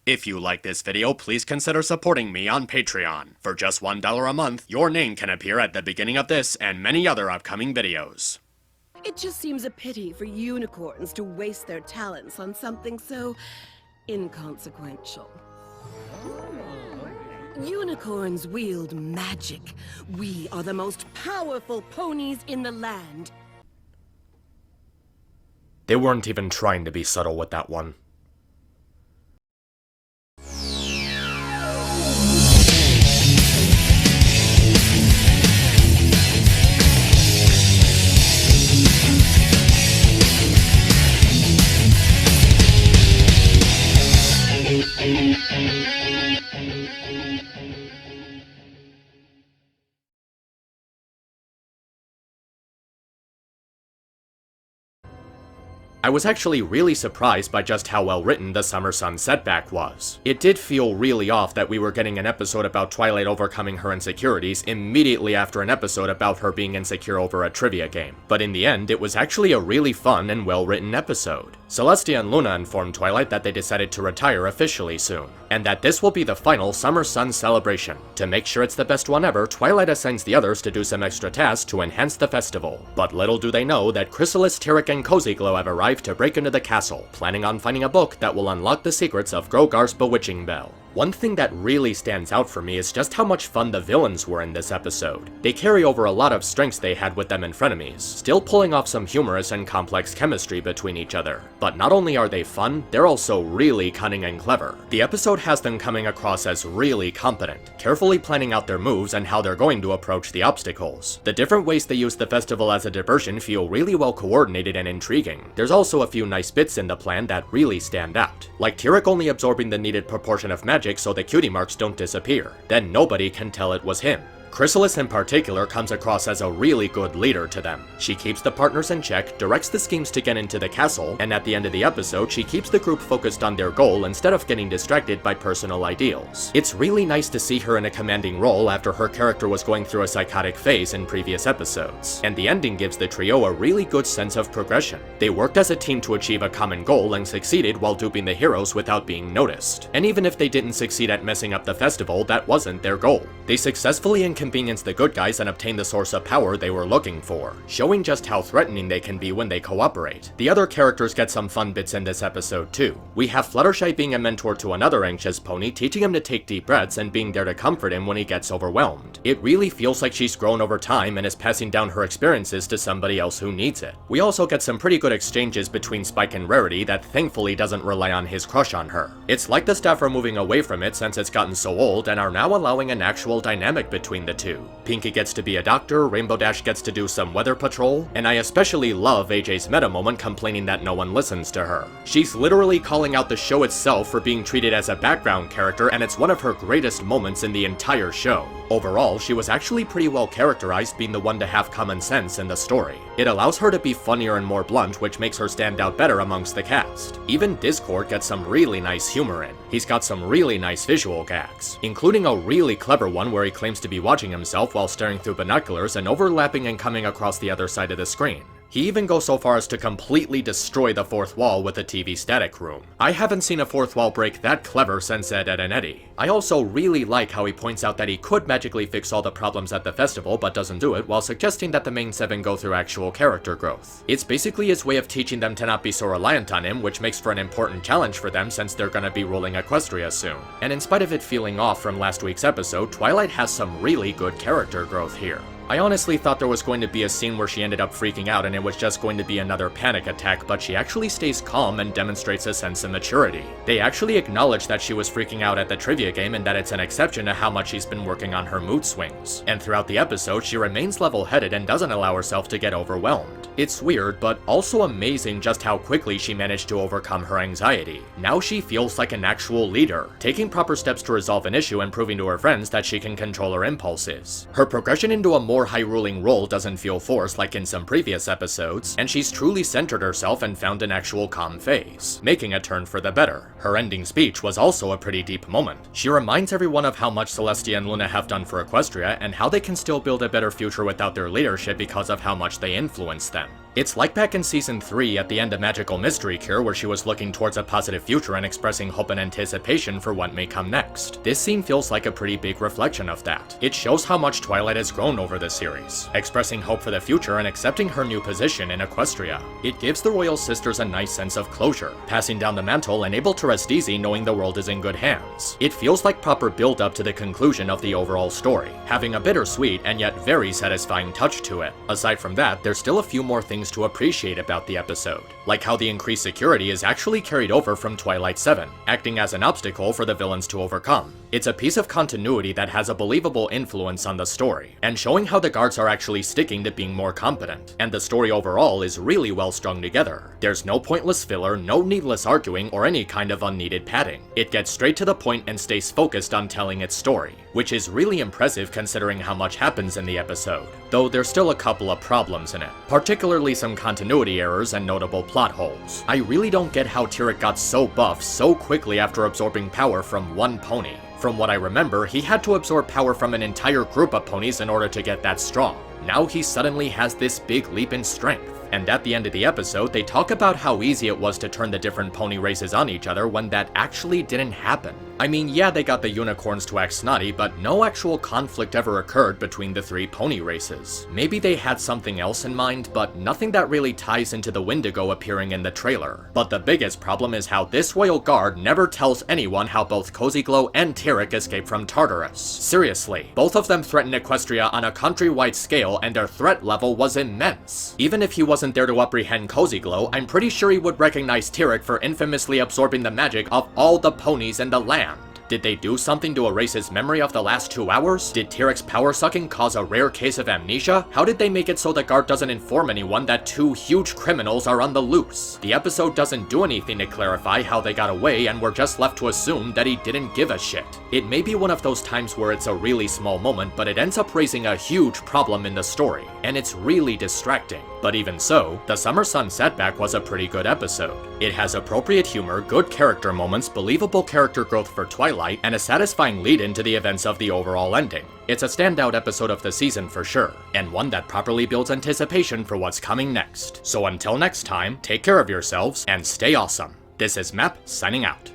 If you like this video, please consider supporting me on Patreon. For just $1 a month, your name can appear at the beginning of this and many other upcoming videos. It just seems a pity for unicorns to waste their talents on something so inconsequential. Unicorns wield magic. We are the most powerful ponies in the land. They weren't even trying to be subtle with that one. I was actually really surprised by just how well written the Summer Sun Setback was. It did feel really off that we were getting an episode about Twilight overcoming her insecurities immediately after an episode about her being insecure over a trivia game, but in the end it was actually a really fun and well written episode. Celestia and Luna informed Twilight that they decided to retire officially soon, and that this will be the final Summer Sun celebration. To make sure it's the best one ever, Twilight assigns the others to do some extra tasks to enhance the festival. But little do they know that Chrysalis, Tyrek, and Cozy Glow have arrived to break into the castle, planning on finding a book that will unlock the secrets of Grogar's bewitching bell. One thing that really stands out for me is just how much fun the villains were in this episode. They carry over a lot of strengths they had with them in frenemies, still pulling off some humorous and complex chemistry between each other. But not only are they fun, they're also really cunning and clever. The episode has them coming across as really competent, carefully planning out their moves and how they're going to approach the obstacles. The different ways they use the festival as a diversion feel really well coordinated and intriguing. There's also a few nice bits in the plan that really stand out, like Tyrek only absorbing the needed proportion of magic so the cutie marks don't disappear. Then nobody can tell it was him. Chrysalis in particular comes across as a really good leader to them. She keeps the partners in check, directs the schemes to get into the castle, and at the end of the episode she keeps the group focused on their goal instead of getting distracted by personal ideals. It's really nice to see her in a commanding role after her character was going through a psychotic phase in previous episodes, and the ending gives the trio a really good sense of progression. They worked as a team to achieve a common goal and succeeded while duping the heroes without being noticed. And even if they didn't succeed at messing up the festival, that wasn't their goal. They successfully inconvenience the good guys and obtain the source of power they were looking for, showing just how threatening they can be when they cooperate. The other characters get some fun bits in this episode too. We have Fluttershy being a mentor to another anxious pony, teaching him to take deep breaths and being there to comfort him when he gets overwhelmed. It really feels like she's grown over time and is passing down her experiences to somebody else who needs it. We also get some pretty good exchanges between Spike and Rarity that thankfully doesn't rely on his crush on her. It's like the staff are moving away from it since it's gotten so old and are now allowing an actual dynamic between the two. Pinkie gets to be a doctor, Rainbow Dash gets to do some weather patrol, and I especially love AJ's meta moment complaining that no one listens to her. She's literally calling out the show itself for being treated as a background character, and it's one of her greatest moments in the entire show. Overall, she was actually pretty well characterized, being the one to have common sense in the story. It allows her to be funnier and more blunt, which makes her stand out better amongst the cast. Even Discord gets some really nice humor in. He's got some really nice visual gags, including a really clever one where he claims to be watching himself while staring through binoculars and overlapping and coming across the other side of the screen. He even goes so far as to completely destroy the fourth wall with the TV static room. I haven't seen a fourth wall break that clever since Ed, Edd, and Eddy. I also really like how he points out that he could magically fix all the problems at the festival but doesn't do it, while suggesting that the main seven go through actual character growth. It's basically his way of teaching them to not be so reliant on him, which makes for an important challenge for them since they're gonna be ruling Equestria soon. And in spite of it feeling off from last week's episode, Twilight has some really good character growth here. I honestly thought there was going to be a scene where she ended up freaking out and it was just going to be another panic attack, but she actually stays calm and demonstrates a sense of maturity. They actually acknowledge that she was freaking out at the trivia game and that it's an exception to how much she's been working on her mood swings. And throughout the episode, she remains level-headed and doesn't allow herself to get overwhelmed. It's weird, but also amazing just how quickly she managed to overcome her anxiety. Now she feels like an actual leader, taking proper steps to resolve an issue and proving to her friends that she can control her impulses. Her progression into a more high-ruling role doesn't feel forced like in some previous episodes, and she's truly centered herself and found an actual calm phase, making a turn for the better. Her ending speech was also a pretty deep moment. She reminds everyone of how much Celestia and Luna have done for Equestria and how they can still build a better future without their leadership because of how much they influence them. It's like back in Season 3 at the end of Magical Mystery Cure where she was looking towards a positive future and expressing hope and anticipation for what may come next. This scene feels like a pretty big reflection of that. It shows how much Twilight has grown over the series, expressing hope for the future and accepting her new position in Equestria. It gives the royal sisters a nice sense of closure, passing down the mantle and able to rest easy knowing the world is in good hands. It feels like proper build-up to the conclusion of the overall story, having a bittersweet and yet very satisfying touch to it. Aside from that, there's still a few more things to appreciate about the episode, like how the increased security is actually carried over from Twilight 7, acting as an obstacle for the villains to overcome. It's a piece of continuity that has a believable influence on the story, and showing how the guards are actually sticking to being more competent, and the story overall is really well strung together. There's no pointless filler, no needless arguing, or any kind of unneeded padding. It gets straight to the point and stays focused on telling its story, which is really impressive considering how much happens in the episode, though there's still a couple of problems in it, particularly some continuity errors and notable plot holes. I really don't get how Tyrek got so buff so quickly after absorbing power from one pony. From what I remember, he had to absorb power from an entire group of ponies in order to get that strong. Now he suddenly has this big leap in strength. And at the end of the episode, they talk about how easy it was to turn the different pony races on each other when that actually didn't happen. I mean, yeah, they got the unicorns to act snotty, but no actual conflict ever occurred between the three pony races. Maybe they had something else in mind, but nothing that really ties into the Wendigo appearing in the trailer. But the biggest problem is how this royal guard never tells anyone how both Cozy Glow and Tyrek escaped from Tartarus. Seriously, both of them threatened Equestria on a countrywide scale and their threat level was immense. Even if he wasn't there to apprehend Cozy Glow, I'm pretty sure he would recognize Tyrek for infamously absorbing the magic of all the ponies in the land. Did they do something to erase his memory of the last 2 hours? Did Tyrek's power sucking cause a rare case of amnesia? How did they make it so the guard doesn't inform anyone that 2 huge criminals are on the loose? The episode doesn't do anything to clarify how they got away and we're just left to assume that he didn't give a shit. It may be one of those times where it's a really small moment, but it ends up raising a huge problem in the story, and it's really distracting. But even so, the Summer Sun Setback was a pretty good episode. It has appropriate humor, good character moments, believable character growth for Twilight, and a satisfying lead-in to the events of the overall ending. It's a standout episode of the season for sure, and one that properly builds anticipation for what's coming next. So until next time, take care of yourselves and stay awesome. This is Map signing out.